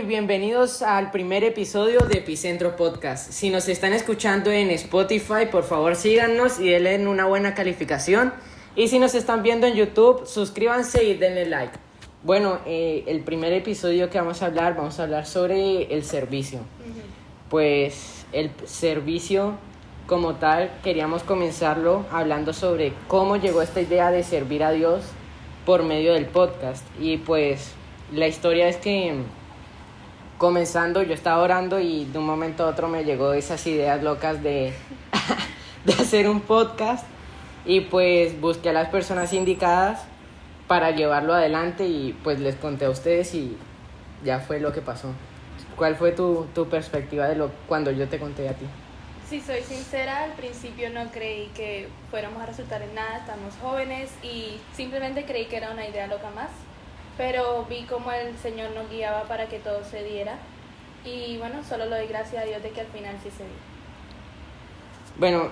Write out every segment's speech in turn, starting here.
y bienvenidos al primer episodio de Epicentro Podcast. Si nos están escuchando en Spotify, por favor síganos y denle una buena calificación. Y si nos están viendo en YouTube, suscríbanse y denle like. Bueno, el primer episodio que vamos a hablar sobre el servicio. Pues el servicio como tal, queríamos comenzarlo hablando sobre cómo llegó esta idea de servir a Dios por medio del podcast. Y pues la historia es que comenzando yo estaba orando y de un momento a otro me llegó esas ideas locas de hacer un podcast, y pues busqué a las personas indicadas para llevarlo adelante y pues les conté a ustedes y ya fue lo que pasó. ¿Cuál fue tu perspectiva de cuando yo te conté a ti? Si soy sincera, al principio no creí que fuéramos a resultar en nada, estamos jóvenes y simplemente creí que era una idea loca más, pero vi cómo el Señor nos guiaba para que todo se diera y bueno, solo le doy gracias a Dios de que al final sí se dio. Bueno,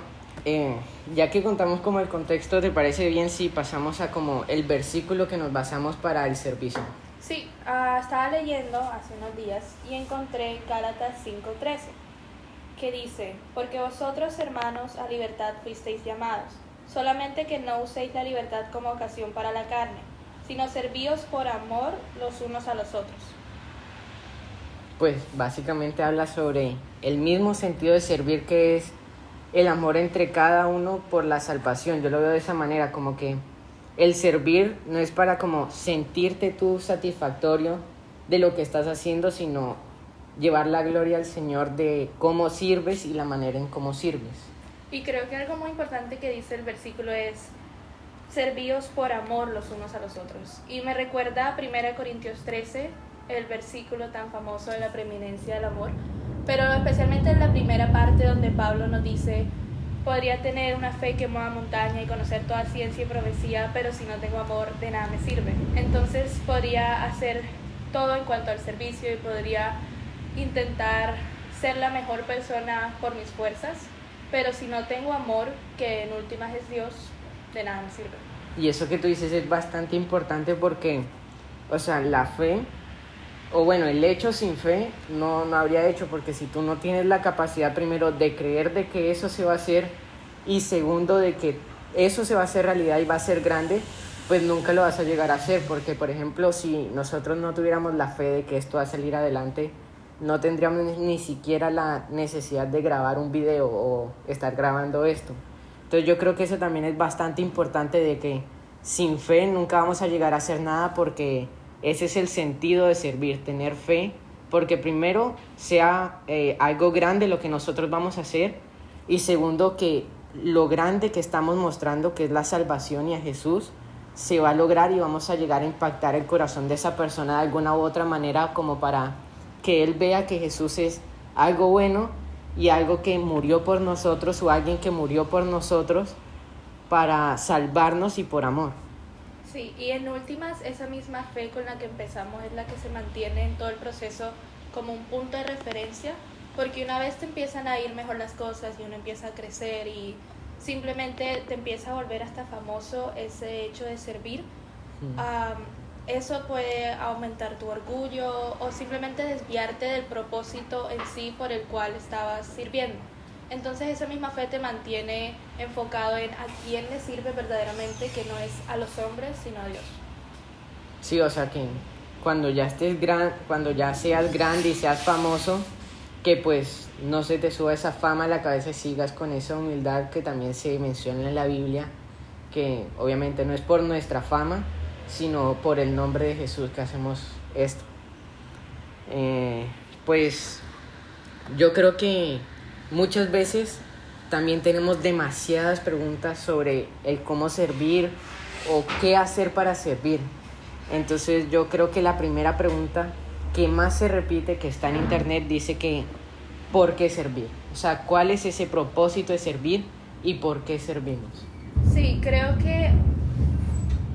ya que contamos como el contexto, ¿te parece bien si pasamos a como el versículo que nos basamos para el servicio? Sí, estaba leyendo hace unos días y encontré Gálatas 5:13, que dice: porque vosotros, hermanos, a libertad fuisteis llamados, solamente que no uséis la libertad como ocasión para la carne, sino servíos por amor los unos a los otros. Pues básicamente habla sobre el mismo sentido de servir, que es el amor entre cada uno por la salvación. Yo lo veo de esa manera, como que el servir no es para como sentirte tú satisfactorio de lo que estás haciendo, sino llevar la gloria al Señor de cómo sirves y la manera en cómo sirves. Y creo que algo muy importante que dice el versículo es: servíos por amor los unos a los otros. Y me recuerda a 1 Corintios 13, el versículo tan famoso de la preeminencia del amor, pero especialmente en la primera parte donde Pablo nos dice: podría tener una fe que mueva montaña y conocer toda ciencia y profecía, pero si no tengo amor, de nada me sirve. Entonces podría hacer todo en cuanto al servicio y podría intentar ser la mejor persona por mis fuerzas, pero si no tengo amor, que en últimas es Dios, de nada me sirve. Y eso que tú dices es bastante importante porque, o sea, la fe, o bueno, el hecho sin fe no habría hecho, porque si tú no tienes la capacidad primero de creer de que eso se va a hacer y segundo de que eso se va a hacer realidad y va a ser grande, pues nunca lo vas a llegar a hacer. Porque por ejemplo, si nosotros no tuviéramos la fe de que esto va a salir adelante, no tendríamos ni siquiera la necesidad de grabar un video o estar grabando esto. Entonces yo creo que eso también es bastante importante, de que sin fe nunca vamos a llegar a hacer nada, porque ese es el sentido de servir, tener fe, porque primero sea algo grande lo que nosotros vamos a hacer, y segundo que lo grande que estamos mostrando, que es la salvación y a Jesús, se va a lograr y vamos a llegar a impactar el corazón de esa persona de alguna u otra manera, como para que él vea que Jesús es algo bueno y algo que murió por nosotros, o alguien que murió por nosotros para salvarnos y por amor. Sí, y en últimas, esa misma fe con la que empezamos es la que se mantiene en todo el proceso como un punto de referencia, porque una vez te empiezan a ir mejor las cosas y uno empieza a crecer y simplemente te empieza a volver hasta famoso ese hecho de servir, eso puede aumentar tu orgullo o simplemente desviarte del propósito en sí por el cual estabas sirviendo. Entonces esa misma fe te mantiene enfocado en a quién le sirve verdaderamente, que no es a los hombres, sino a Dios. Sí, o sea que cuando ya cuando ya seas grande y seas famoso, que pues no se te suba esa fama a la cabeza y sigas con esa humildad que también se menciona en la Biblia, que obviamente no es por nuestra fama, sino por el nombre de Jesús que hacemos esto. Pues yo creo que muchas veces también tenemos demasiadas preguntas sobre el cómo servir o qué hacer para servir. Entonces yo creo que la primera pregunta que más se repite, que está en internet, dice que ¿por qué servir? O sea, ¿cuál es ese propósito de servir y por qué servimos? Sí, creo que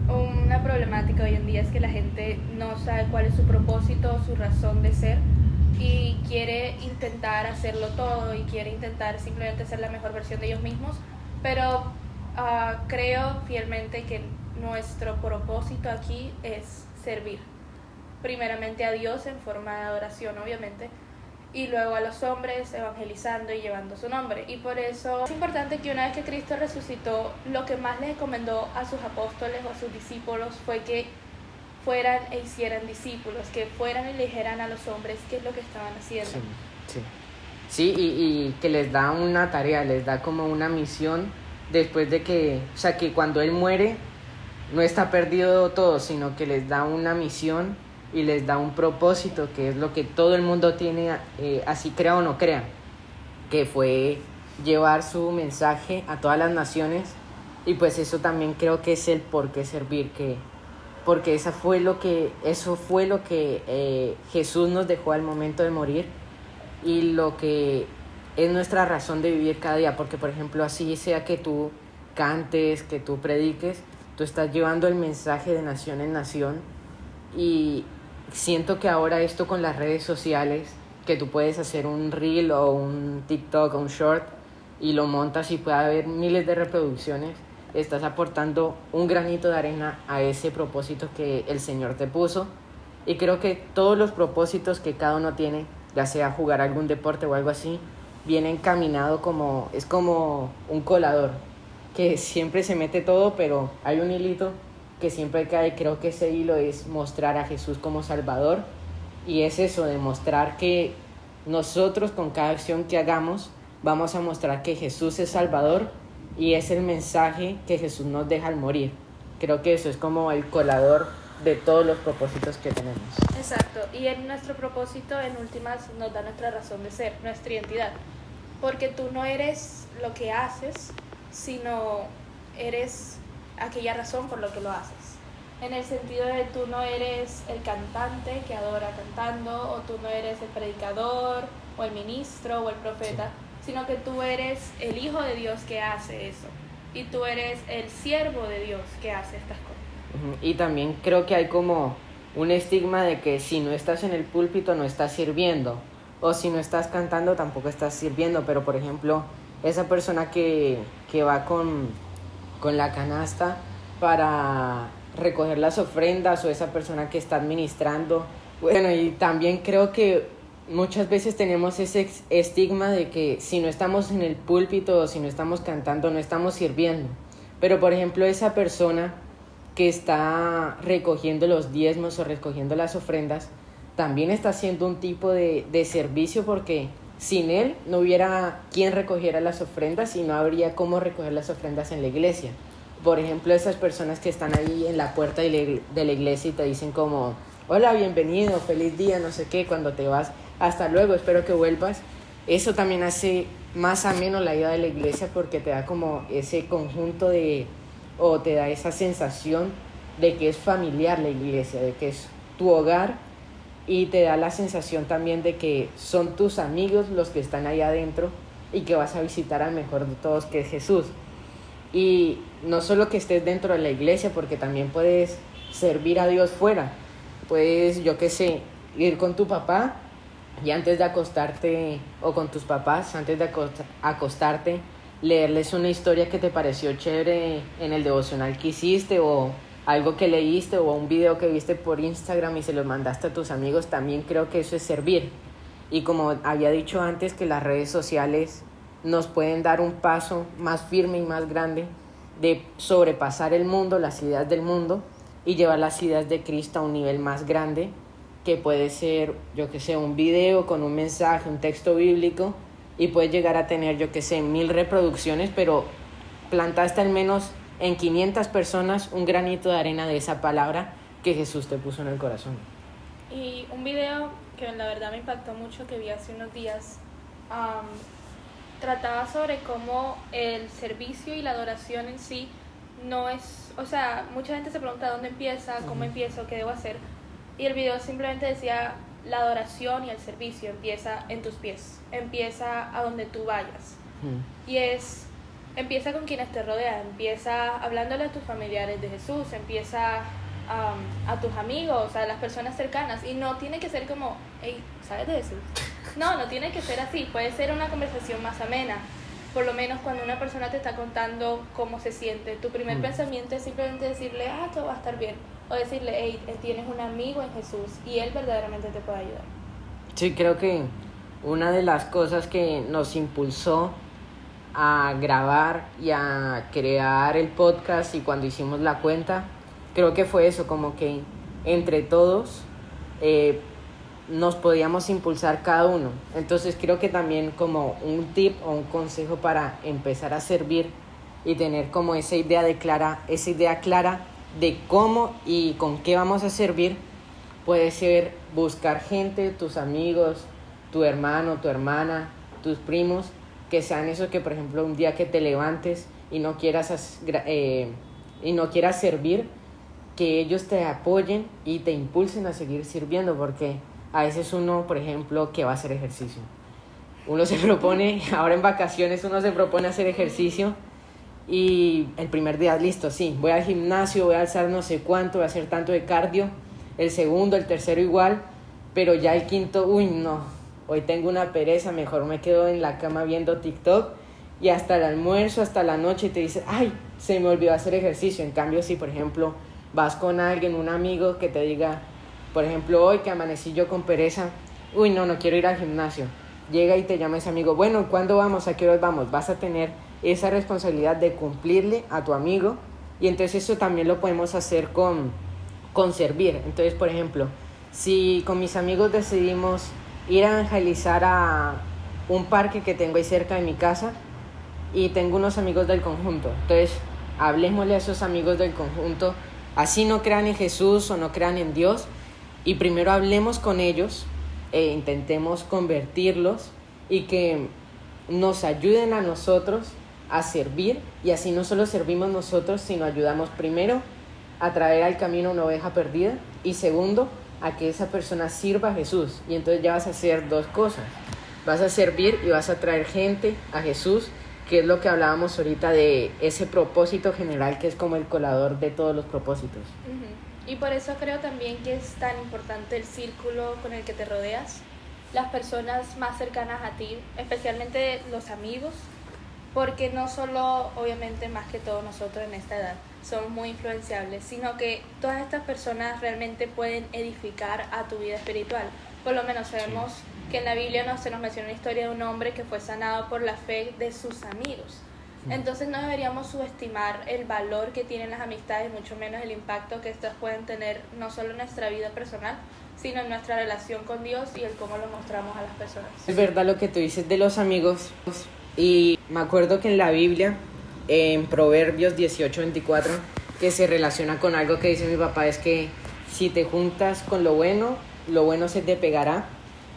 una problemática hoy en día es que la gente no sabe cuál es su propósito, su razón de ser, y quiere intentar hacerlo todo y quiere intentar simplemente ser la mejor versión de ellos mismos, pero creo fielmente que nuestro propósito aquí es servir. primeramente a Dios en forma de adoración, obviamente, y luego a los hombres evangelizando y llevando su nombre. Y por eso es importante que una vez que Cristo resucitó, lo que más les encomendó a sus apóstoles o a sus discípulos fue que fueran e hicieran discípulos, que fueran y le dijeran a los hombres qué es lo que estaban haciendo. Sí, sí. Sí, y que les da una tarea, les da como una misión después de que, o sea, que cuando Él muere no está perdido todo, sino que les da una misión y les da un propósito, que es lo que todo el mundo tiene, así crea o no crea, que fue llevar su mensaje a todas las naciones. Y pues eso también creo que es el por qué servir, porque eso fue lo que Jesús nos dejó al momento de morir, y lo que es nuestra razón de vivir cada día, porque por ejemplo así sea que tú cantes, que tú prediques, tú estás llevando el mensaje de nación en nación. Y siento que ahora esto con las redes sociales, que tú puedes hacer un reel o un TikTok o un short y lo montas y puede haber miles de reproducciones, estás aportando un granito de arena a ese propósito que el Señor te puso. Y creo que todos los propósitos que cada uno tiene, ya sea jugar algún deporte o algo así, viene encaminado es como un colador, que siempre se mete todo, pero hay un hilito que siempre cae. Creo que ese hilo es mostrar a Jesús como Salvador, y es eso, demostrar que nosotros con cada acción que hagamos vamos a mostrar que Jesús es Salvador, y es el mensaje que Jesús nos deja al morir. Creo que eso es como el colador de todos los propósitos que tenemos. Exacto, y en nuestro propósito en últimas nos da nuestra razón de ser, nuestra identidad, porque tú no eres lo que haces, sino eres aquella razón por lo que lo haces, en el sentido de tú no eres el cantante que adora cantando, o tú no eres el predicador o el ministro o el profeta, sino que tú eres el hijo de Dios que hace eso, y tú eres el siervo de Dios que hace estas cosas. Y también creo que hay como un estigma de que si no estás en el púlpito no estás sirviendo, o si no estás cantando tampoco estás sirviendo. Pero por ejemplo, esa persona que va con la canasta para recoger las ofrendas, o esa persona que está administrando, bueno, y también creo que muchas veces tenemos ese estigma de que si no estamos en el púlpito o si no estamos cantando no estamos sirviendo. Pero por ejemplo, esa persona que está recogiendo los diezmos o recogiendo las ofrendas también está haciendo un tipo de servicio, porque sin él no hubiera quien recogiera las ofrendas y no habría cómo recoger las ofrendas en la iglesia. Por ejemplo, esas personas que están ahí en la puerta de la iglesia y te dicen como hola, bienvenido, feliz día, no sé qué, cuando te vas, hasta luego, espero que vuelvas. Eso también hace más ameno la ida de la iglesia, porque te da como ese conjunto o te da esa sensación de que es familiar la iglesia, de que es tu hogar, y te da la sensación también de que son tus amigos los que están ahí adentro y que vas a visitar al mejor de todos, que es Jesús. Y no solo que estés dentro de la iglesia, porque también puedes servir a Dios fuera. Puedes, yo qué sé, ir con tu papá y antes de acostarte, o con tus papás, antes de acostarte, leerles una historia que te pareció chévere en el devocional que hiciste, o algo que leíste, o un video que viste por Instagram y se lo mandaste a tus amigos. También creo que eso es servir. Y como había dicho antes, que las redes sociales nos pueden dar un paso más firme y más grande de sobrepasar el mundo, las ideas del mundo, y llevar las ideas de Cristo a un nivel más grande, que puede ser, yo que sé, un video con un mensaje, un texto bíblico, y puede llegar a tener, yo que sé, 1000 reproducciones, pero plantaste al menos en 500 personas un granito de arena de esa palabra que Jesús te puso en el corazón. Y un video que la verdad me impactó mucho, que vi hace unos días, trataba sobre cómo el servicio y la adoración en sí no es, o sea, mucha gente se pregunta dónde empieza, cómo empiezo, qué debo hacer, y el video simplemente decía: la adoración y el servicio empieza en tus pies, empieza a donde tú vayas, y empieza con quienes te rodean, empieza hablándole a tus familiares de Jesús, empieza a tus amigos, a las personas cercanas, y no tiene que ser como, hey, ¿sabes de Jesús? No tiene que ser así, puede ser una conversación más amena. Por lo menos cuando una persona te está contando cómo se siente, tu primer pensamiento es simplemente decirle: todo va a estar bien. o decirle, hey, tienes un amigo en Jesús y él verdaderamente te puede ayudar. Sí, creo que una de las cosas que nos impulsó a grabar y a crear el podcast y cuando hicimos la cuenta, creo que fue eso, como que entre todos nos podíamos impulsar cada uno. Entonces creo que también como un tip o un consejo para empezar a servir y tener como esa idea clara de cómo y con qué vamos a servir, puede ser buscar gente, tus amigos, tu hermano, tu hermana, tus primos, que sean esos que, por ejemplo, un día que te levantes y no quieras servir, que ellos te apoyen y te impulsen a seguir sirviendo, porque a veces uno, por ejemplo, que va a hacer ejercicio, uno se propone, ahora en vacaciones uno se propone hacer ejercicio y el primer día, listo, sí, voy al gimnasio, voy a alzar no sé cuánto, voy a hacer tanto de cardio, el segundo, el tercero igual, pero ya el quinto, uy, no, hoy tengo una pereza, mejor me quedo en la cama viendo TikTok y hasta el almuerzo, hasta la noche te dices, ay, se me olvidó hacer ejercicio. En cambio, si por ejemplo vas con alguien, un amigo que te diga, por ejemplo, hoy que amanecí yo con pereza, uy, no quiero ir al gimnasio, llega y te llama ese amigo, bueno, ¿cuándo vamos? ¿A qué hora vamos? Vas a tener esa responsabilidad de cumplirle a tu amigo y entonces eso también lo podemos hacer con servir. Entonces, por ejemplo, si con mis amigos decidimos ir a evangelizar a un parque que tengo ahí cerca de mi casa y tengo unos amigos del conjunto, entonces hablemosle a esos amigos del conjunto, así no crean en Jesús o no crean en Dios, y primero hablemos con ellos e intentemos convertirlos y que nos ayuden a nosotros a servir, y así no solo servimos nosotros, sino ayudamos primero a traer al camino una oveja perdida y segundo, a que esa persona sirva a Jesús. Y entonces ya vas a hacer dos cosas, vas a servir y vas a traer gente a Jesús, que es lo que hablábamos ahorita de ese propósito general que es como el colador de todos los propósitos. Y por eso creo también que es tan importante el círculo con el que te rodeas, las personas más cercanas a ti, especialmente los amigos, porque no solo, obviamente, más que todos nosotros en esta edad, somos muy influenciables, sino que todas estas personas realmente pueden edificar a tu vida espiritual. Por lo menos sabemos que en la Biblia se nos menciona una historia de un hombre que fue sanado por la fe de sus amigos. Entonces no deberíamos subestimar el valor que tienen las amistades, mucho menos el impacto que estas pueden tener no solo en nuestra vida personal, sino en nuestra relación con Dios y el cómo lo mostramos a las personas. Es verdad lo que tú dices de los amigos, y me acuerdo que en la Biblia, en Proverbios 18:24, que se relaciona con algo que dice mi papá, es que si te juntas con lo bueno se te pegará,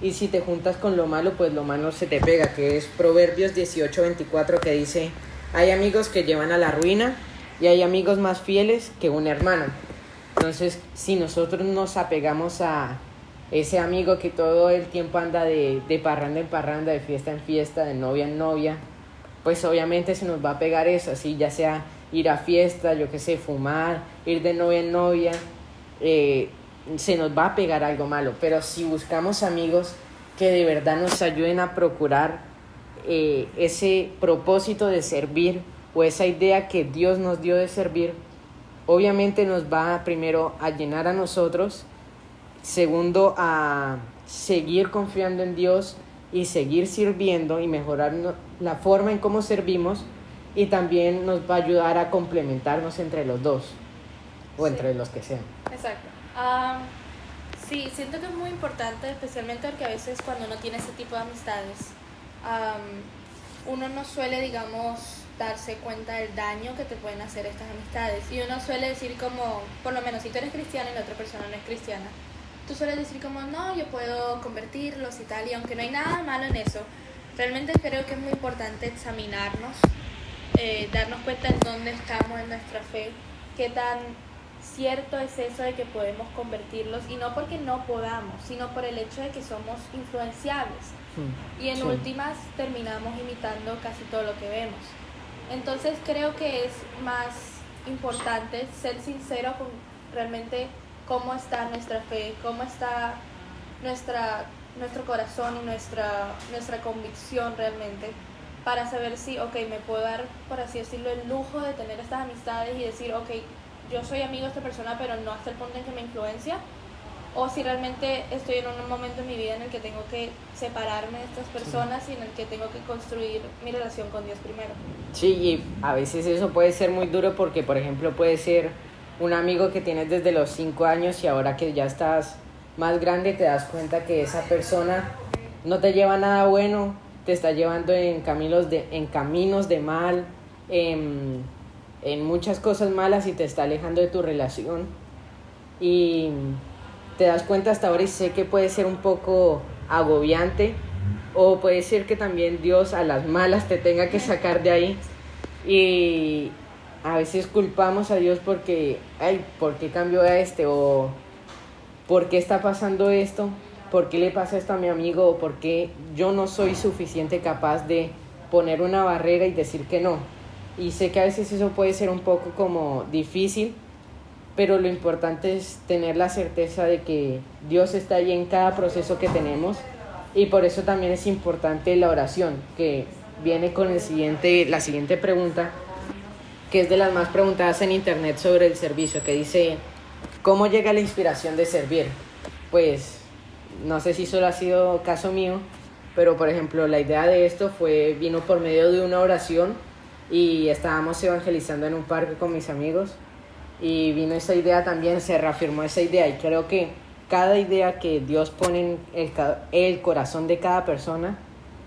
y si te juntas con lo malo, pues lo malo se te pega, que es Proverbios 18:24, que dice, hay amigos que llevan a la ruina y hay amigos más fieles que un hermano. Entonces, si nosotros nos apegamos a ese amigo que todo el tiempo anda de parranda en parranda, de fiesta en fiesta, de novia en novia, pues obviamente se nos va a pegar eso, así ya sea ir a fiesta, yo qué sé, fumar, ir de novia en novia, se nos va a pegar algo malo. Pero si buscamos amigos que de verdad nos ayuden a procurar ese propósito de servir o esa idea que Dios nos dio de servir, obviamente nos va primero a llenar a nosotros, segundo a seguir confiando en Dios y seguir sirviendo y mejorar la forma en cómo servimos, y también nos va a ayudar a complementarnos entre los dos o entre los que sean. Exacto. Sí, siento que es muy importante, especialmente porque a veces cuando uno tiene ese tipo de amistades, uno no suele, digamos, darse cuenta del daño que te pueden hacer estas amistades, y uno suele decir como, por lo menos si tú eres cristiana y la otra persona no es cristiana, tú sueles decir como, no, yo puedo convertirlos y tal, y aunque no hay nada malo en eso, realmente creo que es muy importante examinarnos, darnos cuenta en dónde estamos en nuestra fe, qué tan cierto es eso de que podemos convertirlos, y no porque no podamos, sino por el hecho de que somos influenciables, y en últimas terminamos imitando casi todo lo que vemos. Entonces creo que es más importante ser sincero con realmente cómo está nuestra fe, cómo está nuestro corazón y nuestra convicción realmente, para saber si, me puedo dar, por así decirlo, el lujo de tener estas amistades y decir, yo soy amigo de esta persona, pero no hasta el punto en que me influencia, o si realmente estoy en un momento en mi vida en el que tengo que separarme de estas personas y en el que tengo que construir mi relación con Dios primero. Sí, y a veces eso puede ser muy duro porque, por ejemplo, puede ser un amigo que tienes desde los 5 años y ahora que ya estás más grande te das cuenta que esa persona no te lleva nada bueno, te está llevando en caminos de mal, en muchas cosas malas y te está alejando de tu relación. Y te das cuenta hasta ahora y sé que puede ser un poco agobiante o puede ser que también Dios a las malas te tenga que sacar de ahí y a veces culpamos a Dios porque, ay, ¿por qué cambió a este? O ¿por qué está pasando esto? ¿Por qué le pasa esto a mi amigo? ¿O por qué yo no soy suficiente capaz de poner una barrera y decir que no? Y sé que a veces eso puede ser un poco como difícil, pero lo importante es tener la certeza de que Dios está ahí en cada proceso que tenemos y por eso también es importante la oración, que viene con la siguiente pregunta, que es de las más preguntadas en internet sobre el servicio, que dice, ¿cómo llega la inspiración de servir? Pues no sé si solo ha sido caso mío, pero por ejemplo la idea de esto vino por medio de una oración y estábamos evangelizando en un parque con mis amigos y vino esa idea también, se reafirmó esa idea y creo que cada idea que Dios pone en el corazón de cada persona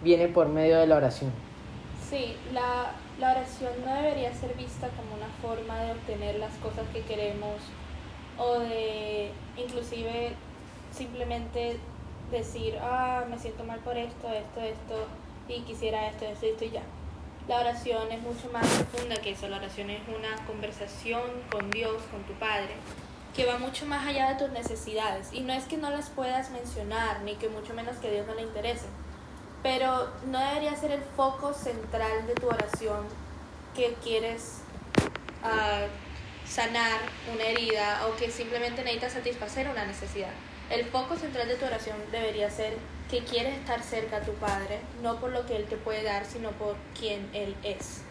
viene por medio de la oración. Sí, la oración no debería ser vista como una forma de obtener las cosas que queremos o de inclusive simplemente decir, me siento mal por esto y quisiera esto y ya. La oración es mucho más profunda que eso. La oración es una conversación con Dios, con tu Padre, que va mucho más allá de tus necesidades. Y no es que no las puedas mencionar, ni que mucho menos que a Dios no le interese. Pero no debería ser el foco central de tu oración que quieres sanar una herida o que simplemente necesitas satisfacer una necesidad. El foco central de tu oración debería ser que quieres estar cerca a tu Padre, no por lo que Él te puede dar, sino por quien Él es.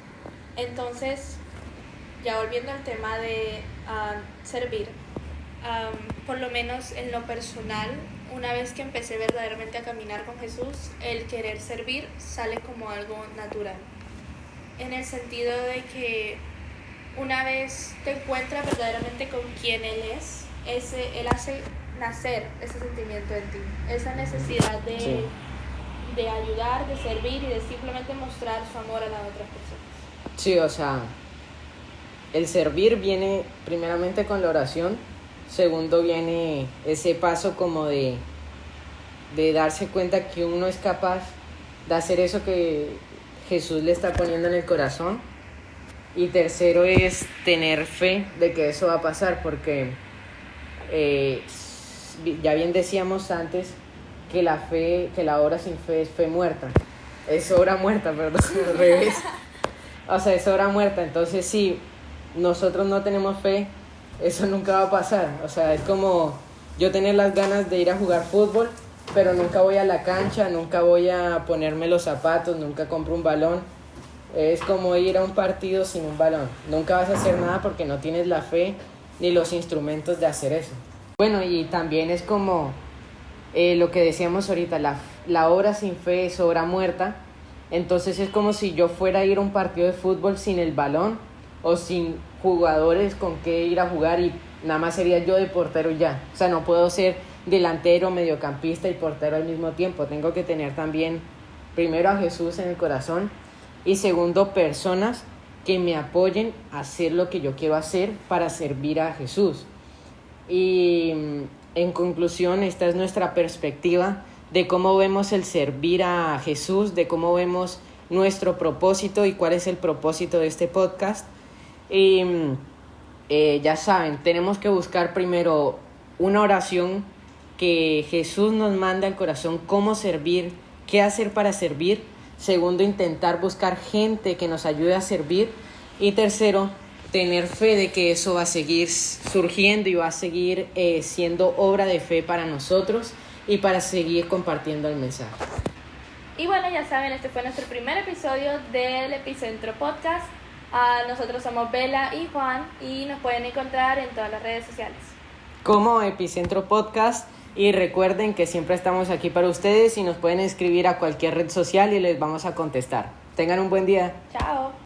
Entonces, ya volviendo al tema de servir, por lo menos en lo personal, una vez que empecé verdaderamente a caminar con Jesús, el querer servir sale como algo natural. En el sentido de que una vez te encuentras verdaderamente con quien Él es, Él hace nacer ese sentimiento en ti, esa necesidad de ayudar, de servir y de simplemente mostrar su amor a las otras personas. Sí, o sea, el servir viene primeramente con la oración, segundo viene ese paso como de darse cuenta que uno es capaz de hacer eso que Jesús le está poniendo en el corazón, y tercero es tener fe de que eso va a pasar, porque ya bien decíamos antes que la obra sin fe es fe muerta, es obra muerta, perdón, al revés, o sea, es obra muerta. Entonces si nosotros no tenemos fe, eso nunca va a pasar. O sea, es como yo tener las ganas de ir a jugar fútbol, pero nunca voy a la cancha, nunca voy a ponerme los zapatos, nunca compro un balón. Es como ir a un partido sin un balón, nunca vas a hacer nada porque no tienes la fe ni los instrumentos de hacer eso. Bueno, y también es como lo que decíamos ahorita, la obra sin fe es obra muerta. Entonces es como si yo fuera a ir a un partido de fútbol sin el balón o sin jugadores con que ir a jugar y nada más sería yo de portero y ya. O sea, no puedo ser delantero, mediocampista y portero al mismo tiempo. Tengo que tener también primero a Jesús en el corazón y segundo, personas que me apoyen a hacer lo que yo quiero hacer para servir a Jesús. Y en conclusión, esta es nuestra perspectiva de cómo vemos el servir a Jesús, de cómo vemos nuestro propósito y cuál es el propósito de este podcast. Y ya saben, tenemos que buscar primero una oración que Jesús nos manda al corazón, cómo servir, qué hacer para servir. Segundo, intentar buscar gente que nos ayude a servir. Y tercero, tener fe de que eso va a seguir surgiendo y va a seguir siendo obra de fe para nosotros y para seguir compartiendo el mensaje. Y bueno, ya saben, este fue nuestro primer episodio del Epicentro Podcast. Nosotros somos Bella y Juan y nos pueden encontrar en todas las redes sociales. Como Epicentro Podcast. Y recuerden que siempre estamos aquí para ustedes y nos pueden escribir a cualquier red social y les vamos a contestar. Tengan un buen día. Chao.